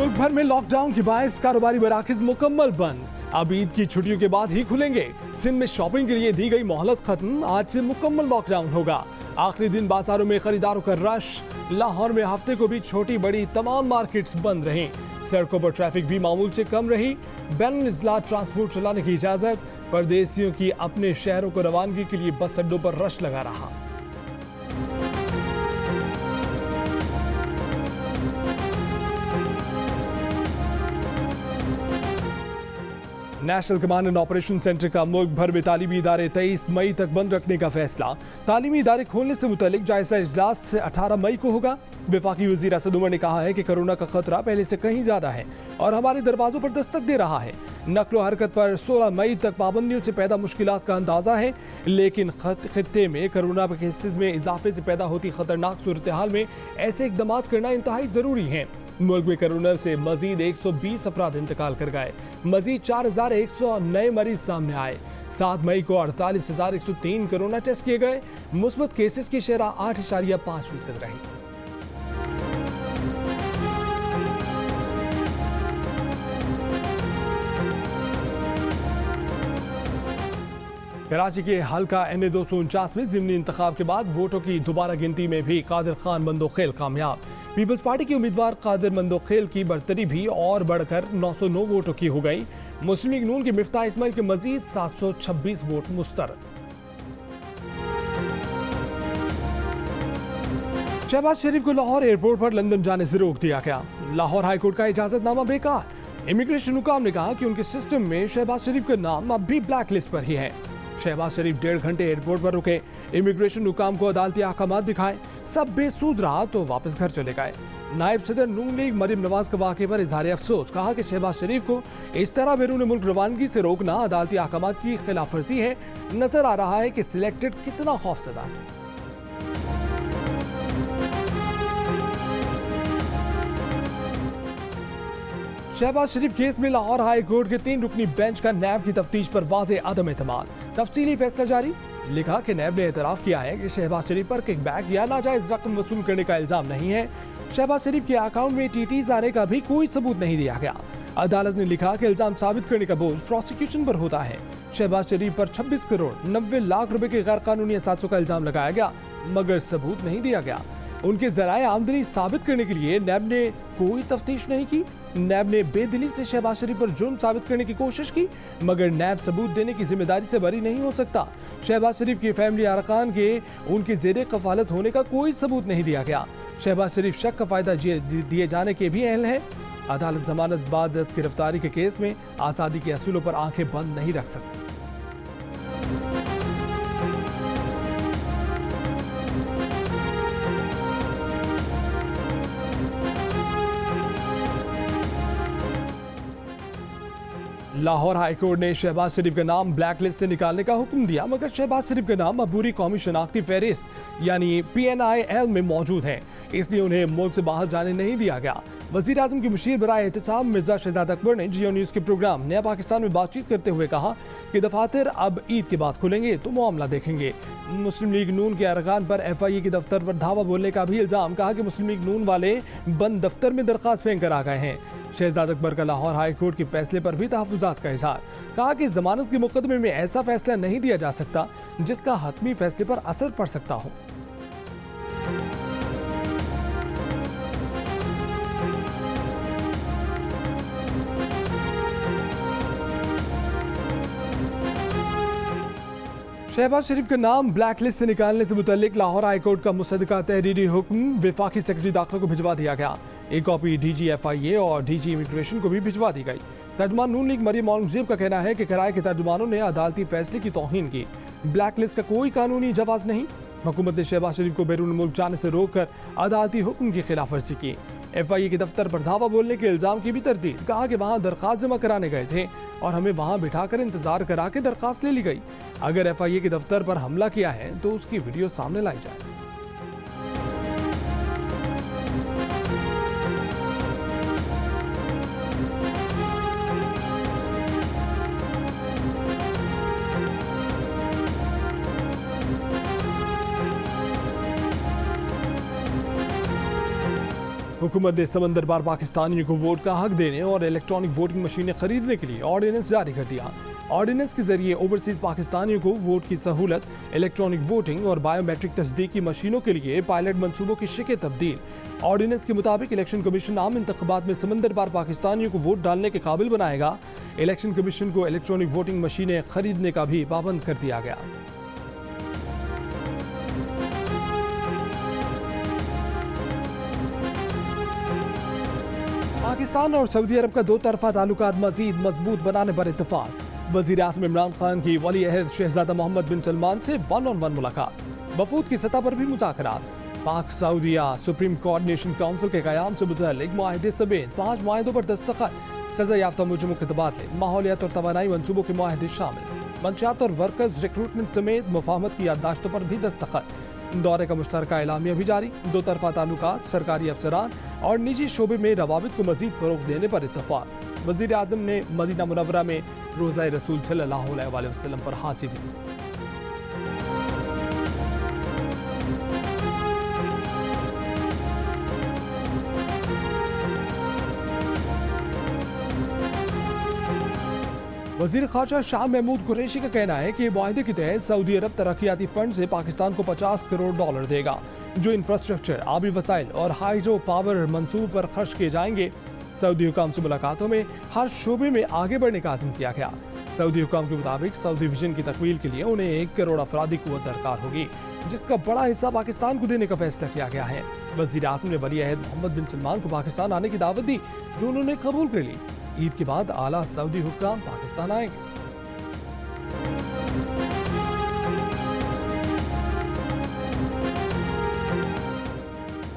मुल्क भर में लॉकडाउन के बायस कारोबारी मराकज मुकम्मल बंद। अब ईद की छुट्टियों के बाद ही खुलेंगे। सिंध में शॉपिंग के लिए दी गई मोहलत खत्म, आज से मुकम्मल लॉकडाउन होगा। आखिरी दिन बाजारों में खरीदारों का रश। लाहौर में हफ्ते को भी छोटी बड़ी तमाम मार्केट्स बंद रहीं। सड़कों पर ट्रैफिक भी मामूल से कम रही। बैनुल-अज़ला ट्रांसपोर्ट चलाने की इजाजत। परदेशियों की अपने शहरों को रवानगी के लिए बस अड्डों पर रश लगा रहा। National command and operation centre का मुल्क भर में तालीमी इदारे 23 मई तक बंद रखने का फैसला। तालीमी इदारे खोलने से मुतालिक जायजा इजलास से 18 मई को होगा। वफाकी वज़ीर असद उमर ने कहा है कि कोरोना का खतरा पहले से कहीं ज्यादा है और हमारे दरवाजों पर दस्तक दे रहा है। नकलो हरकत पर 16 मई तक पाबंदियों से पैदा मुश्किलात का अंदाजा है, लेकिन खित्ते में कोरोना के केसेस में इजाफे से पैदा होती खतरनाक सूरत हाल में ऐसे इकदाम करना इंतहाई जरूरी है। मुल्क में कोरोना से मजीद 120 अफराद इंतकाल कर गए। मजीद 4100 नए मरीज सामने आए। 7 मई को 48,103 कोरोना टेस्ट किए गए। मुस्बत केसेस की शरह 8.5% रही। कराची के हल्का NA 249 में ज़िमनी इंतखाब के बाद वोटों की दोबारा गिनती में भी कादिर खान मंदोखेल कामयाब। पीपल्स पार्टी के उम्मीदवार कादिर मंदोखेल की बरतरी भी और बढ़कर 909 वोटों की हो गई। मुस्लिम लीग नून के मिफ्ताह इस्माइल के मजीद 726 वोट मुस्तरद। शहबाज शरीफ को लाहौर एयरपोर्ट पर लंदन जाने से रोक दिया गया। लाहौर हाईकोर्ट का इजाजतनामा बेकार। इमिग्रेशन हुकाम ने कहा कि उनके सिस्टम में शहबाज शरीफ का नाम अब भी ब्लैक लिस्ट पर ही है। शहबाज शरीफ 1.5 घंटे एयरपोर्ट पर रुके। इमिग्रेशन हुकाम को अदालती अहकामात दिखाए। सब बेसूद रहा तो वापस घर चले गए। नायब सदर नून लीग मरियम नवाज के वाक़े पर इजहार अफसोस। कहा कि शहबाज शरीफ को इस तरह बैरून मुल्क रवानगी से रोकना अदालती अहकामात की खिलाफ वर्जी है। नजर आ रहा है कि सिलेक्टेड कितना खौफजदा है। शहबाज शरीफ केस में लाहौर हाई कोर्ट के 3 रुकनी बेंच का नैब की तफ्तीश पर वाज़े अदम एतमाद। तफसीली फैसला जारी। लिखा कि नैब ने एतराफ़ किया है कि शहबाज शरीफ पर किकबैक या नाजायज रकम वसूल करने का इल्जाम नहीं है। शहबाज शरीफ के अकाउंट में TTs आने का भी कोई सबूत नहीं दिया गया। अदालत ने लिखा कि इल्जाम साबित करने का बोझ प्रोसिक्यूशन पर होता है। शहबाज शरीफ पर 26 करोड़ 90 लाख रुपए के गैर कानूनी असासों का इल्जाम लगाया गया, मगर सबूत नहीं दिया गया। उनके जराए आमदनी साबित करने के लिए नैब ने कोई तफ्तीश नहीं की। नैब ने बेदिली से शहबाज शरीफ पर जुर्म साबित करने की कोशिश की, मगर नैब सबूत देने की जिम्मेदारी से बरी नहीं हो सकता। शहबाज शरीफ की फैमिली अरकान के उनके जेरे कफालत होने का कोई सबूत नहीं दिया गया। शहबाज शरीफ शक का फायदा दिए जाने के भी अहल है। अदालत जमानत बाद गिरफ्तारी के केस में आज़ादी के असूलों पर आंखें बंद नहीं रख सकती। लाहौर हाईकोर्ट ने शहबाज शरीफ का नाम ब्लैक लिस्ट से निकालने का हुक्म दिया, मगर शहबाज शरीफ का नाम अबूरी कौमी शनाख्ती फहरिस्त यानी PNIL में मौजूद है, इसलिए उन्हें मुल्क से बाहर जाने नहीं दिया गया। वजीर आजम की मुशीर बराए एहतिसाम मिर्जा शहजाद अकबर ने जियो न्यूज़ के प्रोग्राम नया पाकिस्तान में बातचीत करते हुए कहा कि दफातर अब ईद के बाद खुलेंगे तो मामला देखेंगे। मुस्लिम लीग नून के अरकान पर FIA के दफ्तर पर धावा बोलने का भी इल्जाम। कहा कि मुस्लिम लीग नून वाले बंद दफ्तर में दरखास्त फेंक कर आ गए हैं। शहजाद अकबर का लाहौर हाई कोर्ट के फैसले पर भी तहफ़्फ़ुज़ात का इज़हार। कहा कि जमानत के मुकदमे में ऐसा फैसला नहीं दिया जा सकता जिसका हतमी फैसले पर असर पड़ सकता हो। शहबाज शरीफ का नाम ब्लैक लिस्ट से निकालने से मुतल्लिक लाहौर हाई कोर्ट का मुसद्दका तहरीरी हुक्म वफाकी सेक्रेटरी दाखिला को भिजवा दिया गया। एक कॉपी DG FIA और DG इमिग्रेशन को भी भिजवा दी गई। तर्जुमान नून लीग मरियम औरंगजेब का कहना है कि किराए के तर्जुमानों ने अदालती फैसले की तौहीन की। ब्लैक लिस्ट का कोई कानूनी जवाब नहीं। हुकूमत ने शहबाज शरीफ को बैरून मुल्क जाने से रोककर अदालती हुक्म की खिलाफ वर्जी की। FIA के दफ्तर पर धावा बोलने के इल्जाम की भी तरदीद। कहा कि वहाँ दरखास्त जमा कराने गए थे और हमें वहाँ बिठाकर इंतजार करा के दरखास्त ले ली गई। अगर FIA के दफ्तर पर हमला किया है तो उसकी वीडियो सामने लाई जाए। हुकूमत ने समंदर पार पाकिस्तानियों को वोट का हक देने और इलेक्ट्रॉनिक वोटिंग मशीनें खरीदने के लिए ऑर्डिनेंस जारी कर दिया। ऑर्डिनेंस के जरिए ओवरसीज पाकिस्तानियों को वोट की सहूलत, इलेक्ट्रॉनिक वोटिंग और बायोमेट्रिक तस्दीक की मशीनों के लिए पायलट मंसूबों की शिके तब्दील। ऑर्डिनेंस के मुताबिक इलेक्शन कमीशन आम इंतखाबात में समंदर पार पाकिस्तानियों को वोट डालने के काबिल बनाएगा। इलेक्शन कमीशन को इलेक्ट्रॉनिक वोटिंग मशीनें खरीदने का भी पाबंद कर दिया गया। पाकिस्तान और सऊदी अरब का दो तरफा ताल्लुकात मजीद मजबूत बनाने पर इत्तेफाक। वज़ीर आज़म इमरान खान की वली अहद शहजादा मोहम्मद बिन सलमान से 1-on-1 मुलाकात। वफूद की सतह पर भी मुज़ाकरात। पाक सऊदिया सुप्रीम कोऑर्डिनेशन काउंसिल के क़याम से मुतअल्लिक़ मुआहदे समेत 5 मुआहदों पर दस्तखत। सज़ा याफ्ता मुजरिमों के तबादले, माहौलियात और तवानाई मंसूबों के मुआहदे शामिल। मंशियात और वर्कर्स रिक्रूटमेंट समेत मुफाहमत की याददाश्तों पर भी दस्तखत। दौरे का मुश्तरका एलामिया भी जारी। दो तरफा ताल्लुकात, सरकारी अफसरान और निजी शोबे में रवाबित को मजीद फ़रोग़ देने पर इत्तफ़ाक़। वज़ीर आज़म ने मदीना मुनव्वरा में रोज़ा रसूल सल्लल्लाहु अलैहि वसल्लम पर हाज़िरी दी। वज़ीर ख़ारजा शाह महमूद कुरैशी का कहना है कि मुआहदे के तहत सऊदी अरब तरक्याती फंड से पाकिस्तान को $50 करोड़ देगा, जो इंफ्रास्ट्रक्चर, आबी वसाइल और हाइड्रो पावर मंसूबों पर खर्च किए जाएंगे। सऊदी हुकाम से मुलाकातों में हर शोबे में आगे बढ़ने का आज़म किया गया। सऊदी हुकाम के मुताबिक सऊदी विजन की तकमील के लिए उन्हें 1 करोड़ अफरादी कुव्वत दरकार होगी, जिसका बड़ा हिस्सा पाकिस्तान को देने का फैसला किया गया है। वज़ीर आज़म ने वली अहद मोहम्मद बिन सलमान को पाकिस्तान आने की दावत दी, जो उन्होंने कबूल कर ली। ईद के बाद आला सऊदी हुक्काम पाकिस्तान आएंगे।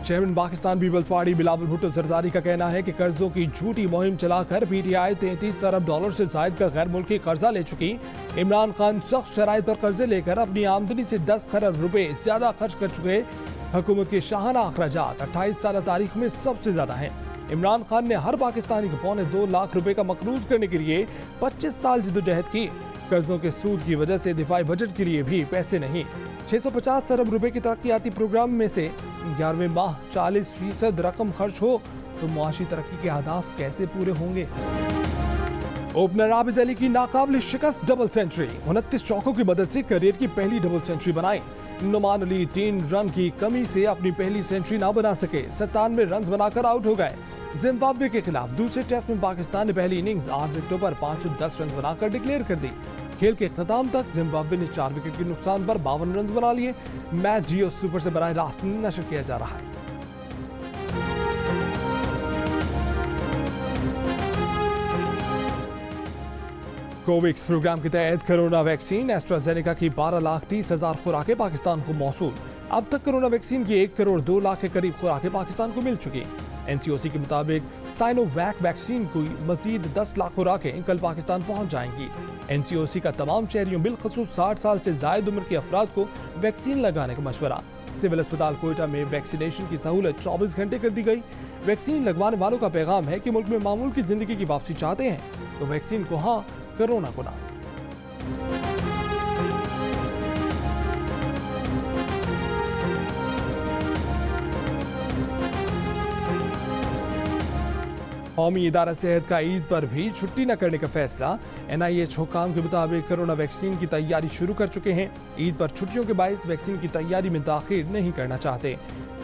चेयरमैन पाकिस्तान पीपल्स पार्टी बिलावल भुट्टो जरदारी का कहना है कि कर्जों की झूठी मुहिम चलाकर पीटीआई $33 अरब से जायद का गैर मुल्की कर्जा ले चुकी। इमरान खान सख्त शराइत पर कर्जे लेकर अपनी आमदनी से 10 खरब रुपए ज्यादा खर्च कर चुके। हुकूमत के शाहाना अखराजात 28 साल तारीख में सबसे ज्यादा हैं। इमरान खान ने हर पाकिस्तानी को $2.25 लाख का मकरूज करने के लिए 25 साल जद्दोजहद की। कर्जों के सूद की वजह से दिफाई बजट के लिए भी पैसे नहीं। 650 अरब रुपए के तरक्याती प्रोग्राम में से 11वें माह 40% रकम खर्च हो तो मुआशी तरक्की के अहदाफ कैसे पूरे होंगे। ओपनर आबिद अली की नाकाबिल शिकस्त डबल सेंचुरी। 29 चौकों की मदद से करियर की पहली डबल सेंचुरी बनाई। नुमान अली 3 रन की कमी से अपनी पहली सेंचुरी ना बना सके, 97 रन बनाकर आउट हो गए। जिम्बाब्वे के खिलाफ दूसरे टेस्ट में पाकिस्तान ने पहली इनिंग्स 8 विकेटों पर 510 रन बनाकर डिक्लेयर कर दी। खेल के इख्तिताम तक जिम्बाब्वे ने 4 विकेट के नुकसान पर 52 रन बना लिए। मैच जियो सुपर से बराह रास्त नशर किया जा रहा है। कोवैक्स प्रोग्राम के तहत कोरोना वैक्सीन एस्ट्राजेनेका की 12,30,000 खुराकें पाकिस्तान को मौसूल। अब तक कोरोना वैक्सीन की 1 करोड़ 2 लाख के करीब खुराकें पाकिस्तान को मिल चुकी। एनसीओसी के मुताबिक साइनोवैक वैक्सीन की मजीद 10 लाख खुराकें कल पाकिस्तान पहुंच जाएंगी। एनसीओसी का तमाम शहरियों बिलखसूस 60 साल से जायद उम्र के अफराद को वैक्सीन लगाने का मशवरा। सिविल अस्पताल कोयटा में वैक्सीनेशन की सहूलत 24 घंटे कर दी गई। वैक्सीन लगवाने वालों का पैगाम है कि मुल्क में मामूल की जिंदगी की वापसी चाहते हैं तो वैक्सीन को हाँ, कोरोना को ना। कौमी इदारा सेहत का ईद पर भी छुट्टी न करने का फैसला। NIH हुकाम के मुताबिक कोरोना वैक्सीन की तैयारी शुरू कर चुके हैं। ईद पर छुट्टियों के बायस वैक्सीन की तैयारी में ताखीर नहीं करना चाहते।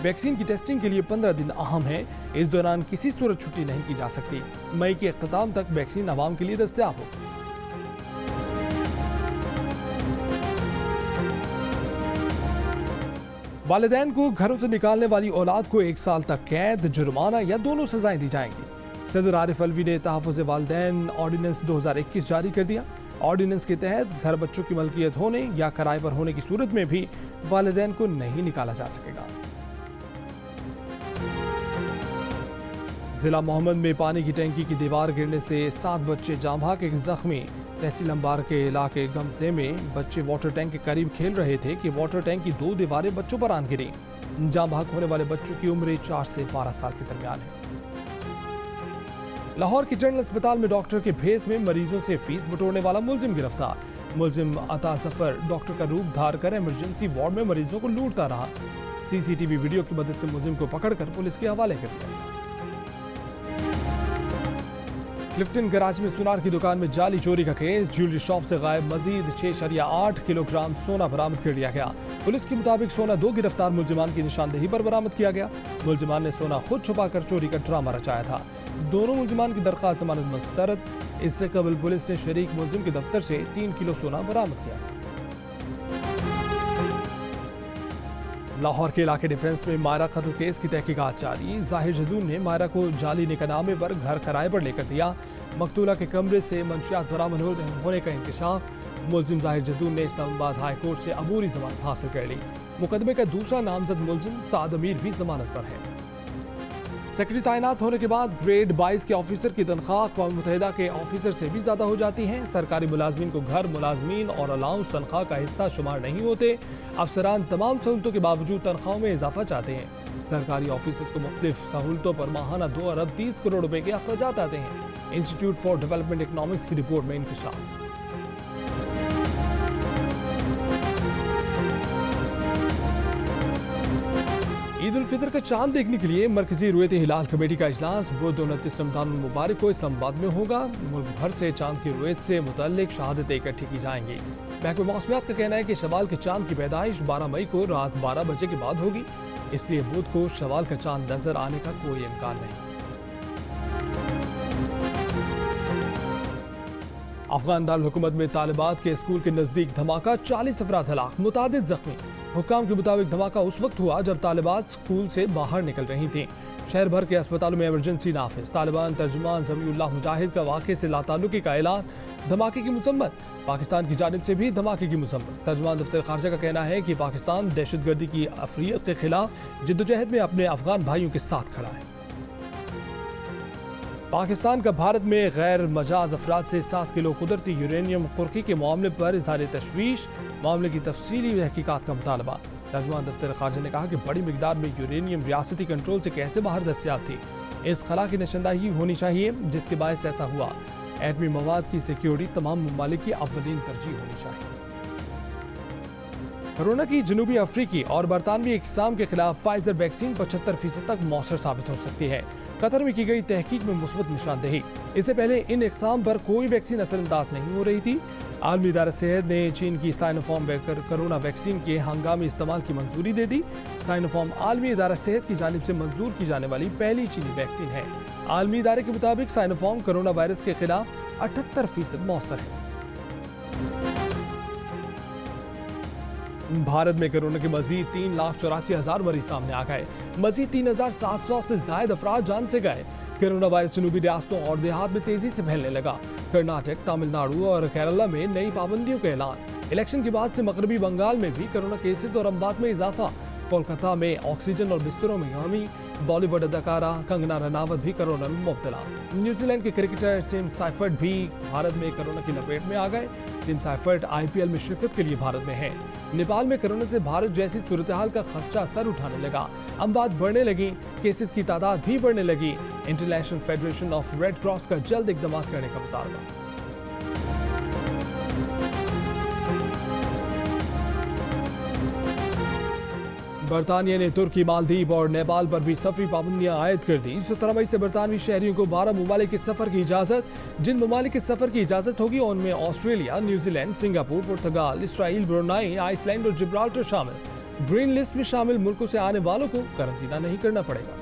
वैक्सीन की टेस्टिंग के लिए 15 दिन अहम है। इस दौरान किसी सूरत छुट्टी नहीं की जा सकती। मई के इख्तिताम तक वैक्सीन आवाम के लिए दस्तयाब हो। वालिदैन को घरों से निकालने वाली औलाद को 1 साल तक कैद, जुर्माना या दोनों सजाएं दी जाएंगी। सदर आरिफ अलवी ने तहफ़्फ़ुज़ वालिदैन ऑर्डिनेंस 2021 जारी कर दिया। ऑर्डिनेंस के तहत घर बच्चों की मलकियत होने या किराए पर होने की सूरत में भी वालिदैन को नहीं निकाला जा सकेगा। जिला मोहम्मद में पानी की टैंकी की दीवार गिरने से 7 बच्चे जाँ भाग, एक जख्मी। तहसील अंबार के इलाके गमते में बच्चे वाटर टैंक के करीब खेल रहे थे कि वाटर टैंक की 2 दीवारें बच्चों पर आन गिरी। जाँ भाग होने वाले बच्चों की उम्र 4 से 12 साल के दरमियान है। लाहौर के जनरल अस्पताल में डॉक्टर के भेस में मरीजों से फीस बटोरने वाला मुलजिम गिरफ्तार। मुलजिम अता जफर डॉक्टर का रूप धार कर इमरजेंसी वार्ड में मरीजों को लूटता रहा। सीसीटीवी वीडियो की मदद से मुलजिम को पकड़कर पुलिस के हवाले कर दिया। क्लिफ्टन गराज में सुनार की दुकान में जाली चोरी का केस, ज्वेलरी शॉप से गायब मजीद 6.8 किलोग्राम सोना बरामद कर लिया गया। पुलिस के मुताबिक सोना 2 गिरफ्तार मुलजिमान की निशानदेही पर बरामद किया गया। मुलजिमान ने सोना खुद छुपाकर चोरी का ड्रामा रचाया था। दोनों मुलजिमान की दरख्वास्त जमानत मुस्तरद। इससे कबल पुलिस ने शरीक मुलजिम के दफ्तर से 3 किलो सोना बरामद किया। लाहौर के इलाके डिफेंस में मायरा कत्ल केस की तहकीकात जारी। जाहिर जदून ने मायरा को जाली निकाहनामे पर घर किराए पर लेकर दिया। मकतूला के कमरे से मंशियात बरामद होने का इंकशाफ। मुलजिम जाहिर जदून ने इस्लामाबाद हाई कोर्ट से अबूरी जमानत हासिल कर ली। मुकदमे का दूसरा नामजद मुलजिम साद अमीर भी जमानत पर है। सेक्रेटरी तैनात होने के बाद ग्रेड 22 के ऑफिसर की तनख्वाह अक़वाम मुत्तहिदा के ऑफिसर से भी ज़्यादा हो जाती है। सरकारी मुलाजमीन को घर मुलाजमीन और अलाउंस तनख्वाह का हिस्सा शुमार नहीं होते। अफसरान तमाम सहूलतों के बावजूद तनख्वाहों में इजाफा चाहते हैं। सरकारी ऑफिसर्स को मुख्तलिफ सहूलतों पर माहाना 2 अरब 30 करोड़ रुपए के अखराजात आते हैं। इंस्टीट्यूट फॉर डेवलपमेंट इकनॉमिक्स की रिपोर्ट में इंकशाफ। ईद उल फितर का चांद देखने के लिए मरकजी रुयत हिलाल कमेटी का इजलास बुध 29 रमजान मुबारक को इस्लामाबाद में होगा। मुल्क भर से चांद की रुयत से मुतल्लिक शहादतें इकट्ठी की जाएंगी। महकमे मौसमियात का कहना है कि शवाल के चांद की पैदाइश 12 मई को रात 12 बजे के बाद होगी, इसलिए बुध को शवाल का चांद नजर आने का कोई इम्कान नहीं। अफगान दारुल हुकूमत में तालिबात के स्कूल के नजदीक धमाका, 40 अफराद हलाक, मुतादिद जख्मी। हुक्काम के मुताबिक धमाका उस वक्त हुआ जब तालिबात स्कूल से बाहर निकल रही थीं। शहर भर के अस्पतालों में इमरजेंसी नाफिज। तालिबान तर्जुमान ज़मीउल्लाह मुजाहिद का वाक़े से लाताल्लुकी का ऐलान। धमाके की मजम्मत, पाकिस्तान की जानिब से भी धमाके की मजम्मत। तर्जुमान दफ्तर खारजा का कहना है कि पाकिस्तान दहशतगर्दी की अफरीत के खिलाफ जिद्दोजहद में अपने अफगान भाइयों के साथ खड़ा है। पाकिस्तान का भारत में गैर मजाज अफराद से 7 किलो कुदरती यूरेनियम कुर्की के मामले पर इज़हार तशवीश। मामले की तफसीली तहकीकात का मुतालबा। तर्जुमान दफ्तर खारजा ने कहा कि बड़ी मिकदार में यूरेनियम रियासती कंट्रोल से कैसे बाहर दस्तियाब थी, इस खला की निशानदाही होनी चाहिए जिसके बायस ऐसा हुआ। एटमी मवाद की सिक्योरिटी तमाम ममालिक की अव्वलीन तरजीह होनी चाहिए। कोरोना की जनूबी अफ्रीकी और बरतानवी इकसाम के खिलाफ फाइजर वैक्सीन 75% तक मौसर साबित हो सकती है। कतर में की गई तहकीक में मुस्बत निशानदेही। इससे पहले इन इकसाम पर कोई वैक्सीन असरअंदाज नहीं हो रही थी। आलमी इदारा सेहत ने चीन की साइनोफार्म कोरोना वैक्सीन के हंगामी इस्तेमाल की मंजूरी दे दी। साइनोफार्म आलमी इदारा सेहत की जानिब से मंजूर की जाने वाली पहली चीनी वैक्सीन है। आलमी इदारे के मुताबिक साइनोफार्म कोरोना वायरस के खिलाफ 78% मौसर है। भारत में कोरोना के मजीद 3,84,000 मरीज सामने आ गए। मजीद 3,700 से ज्यादा अफराद जान से गए। कोरोना वायरस जनूबी रियासतों और देहात में तेजी से फैलने लगा। कर्नाटक, तमिलनाडु और केरला में नई पाबंदियों का ऐलान। इलेक्शन के बाद से मगरबी बंगाल में भी कोरोना केसेस और अमवात में इजाफा। कोलकाता में ऑक्सीजन और बिस्तरों में कमी। बॉलीवुड अदाकारा कंगना रनावत भी कोरोना में मुब्तला। न्यूजीलैंड के क्रिकेटर टिम साइफर्ट भी भारत में कोरोना की लपेट में आ गए। टिम साइफर्ट IPL में शिरकत के लिए भारत में है। नेपाल में कोरोना से भारत जैसी सूरत हाल का खदशा सर उठाने लगा। अमवात बढ़ने लगी, केसेस की तादाद भी बढ़ने लगी। International federation of red cross का जल्द इकदाम करने का मुतालबा। बरतानिया ने तुर्की, मालदीव और नेपाल पर भी सफरी पाबंदियां आयद कर दी। 17 मई से बरतानवी शहरियों को 12 ममालिक के सफर की इजाजत। जिन ममालिक के सफर की इजाजत होगी उनमें ऑस्ट्रेलिया, न्यूजीलैंड, सिंगापुर, पुर्तगाल, इसराइल, ब्रुनाई, आइसलैंड और जिब्राल्टर शामिल। ग्रीन लिस्ट में शामिल मुल्कों से आने वालों को कारंटीना नहीं करना पड़ेगा।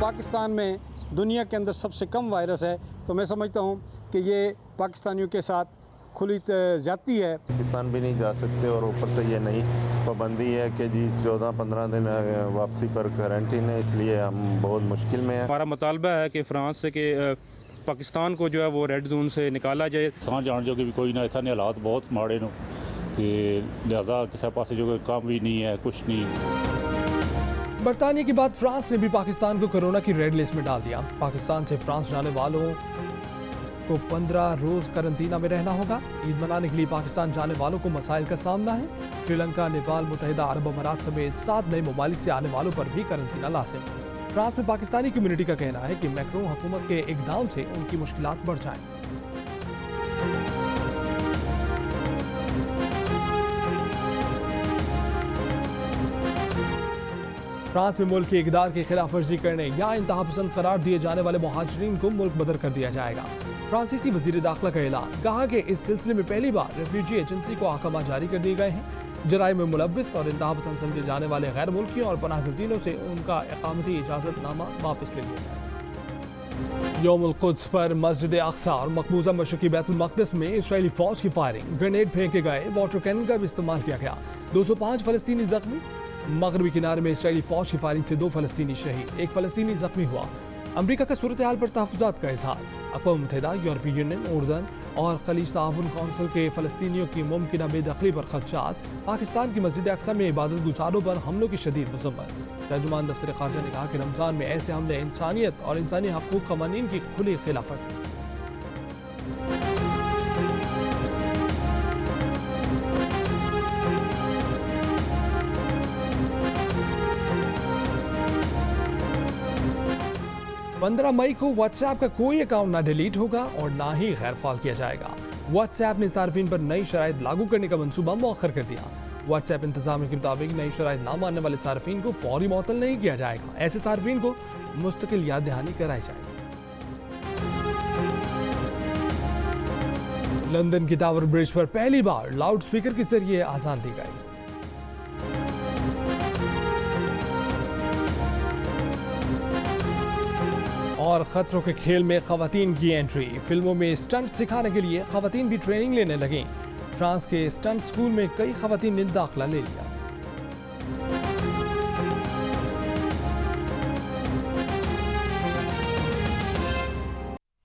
पाकिस्तान में दुनिया के अंदर सबसे कम वायरस है, तो मैं समझता हूँ कि ये पाकिस्तानियों के साथ खुली जाती है। पाकिस्तान भी नहीं जा सकते और ऊपर से ये नई पाबंदी है कि जी 14-15 दिन वापसी पर क्वारंटीन है, इसलिए हम बहुत मुश्किल में हैं। हमारा मुतालबा है कि फ्रांस से कि पाकिस्तान को जो है वो रेड जोन से निकाला जाए। सां जान जो कि भी कोई ना इतने हालात बहुत माड़े नो कि लिहाजा किसी पास जो काम भी नहीं है, कुछ नहीं। बरतानिया के बाद फ्रांस ने भी पाकिस्तान को कोरोना की रेड लिस्ट में डाल दिया। पाकिस्तान से फ्रांस जाने वालों को 15 रोज करंटीना में रहना होगा। ईद मनाने के लिए पाकिस्तान जाने वालों को मसाइल का सामना है। श्रीलंका, नेपाल, मुत्तहिदा अरब अमारात समेत 7 नए ममालिक से आने वालों पर भी करंटीना लाजिम। फ्रांस में पाकिस्तानी कम्युनिटी का कहना है कि मैक्रोन हुकूमत के इकदाम से उनकी मुश्किलात बढ़ जाएं। फ्रांस में मुल्क की इक़दार की खिलाफ वर्जी करने या इंतहा पसंद करार दिए जाने वाले मुहाजिरीन को मुल्क बदर कर दिया जाएगा। फ्रांसीसी वज़ीर दाखिला का ऐलान, कहा कि इस सिलसिले में पहली बार रेफ्यूजी एजेंसी को अहकाम जारी कर दिए गए हैं। जराइम में मुलव्विस और इंतहा पसंद समझे जाने वाले गैर मुल्कियों और पनाहगज़ीनों से उनका इक़ामती इजाज़तनामा वापस ले लिया गया। यौमुल कुद्स पर मस्जिद अक्सा और मकबूजा मशरक़ी बैतुल मक़दिस में इसराइली फ़ौज की फायरिंग, ग्रेनेड फेंके गए, वाटर कैनन का भी इस्तेमाल किया गया। 205 फ़लस्तीनी ज़ख्मी। मगरबी किनारे में इसराइली फ़ौज की फायरिंग से 2 फ़लस्तीनी शहीद, 1 फ़लस्तीनी ज़ख्मी हुआ। अमरीका का सूरत हाल पर तहफ़्फ़ुज़ात का इज़हार। अक़वाम मुत्तहिदा, यूरोपीय यूनियन, उर्दन और खलीज ताउन कौंसिल के फ़लस्तीनियों की मुमकिन बेदखली पर खदशात। पाकिस्तान की मस्जिद अक्सा में इबादत गुजारों पर हमलों की शदीद मज़म्मत। तर्जुमान दफ्तर ख़ारजा ने कहा कि रमज़ान में ऐसे हमले इंसानियत और इंसानी हक़ूक़ क़वानीन की खुली खिलाफ वर्जी। पंद्रह मई को व्हाट्सएप का कोई अकाउंट ना डिलीट होगा और ना ही गैरफाल किया जाएगा। व्हाट्सएप ने सार्फिन पर नई शराइत लागू करने का मंसूबा मौखर कर दिया। व्हाट्सएप इंतजामिया के मुताबिक नई शराइत ना मानने वाले सार्फिन को फौरी मुअत्तल नहीं किया जाएगा। ऐसे सार्फिन को मुस्तकिल याद दहानी कराई जाएगी। लंदन की टावर ब्रिज पर पहली बार लाउड स्पीकर के जरिए आजान दी गई। और खतरों के खेल में खवातीन की एंट्री, फिल्मों में स्टंट सिखाने के लिए खवातीन भी ट्रेनिंग लेने लगी। फ्रांस के स्टंट स्कूल में कई खवातीन ने दाखिला ले लिया।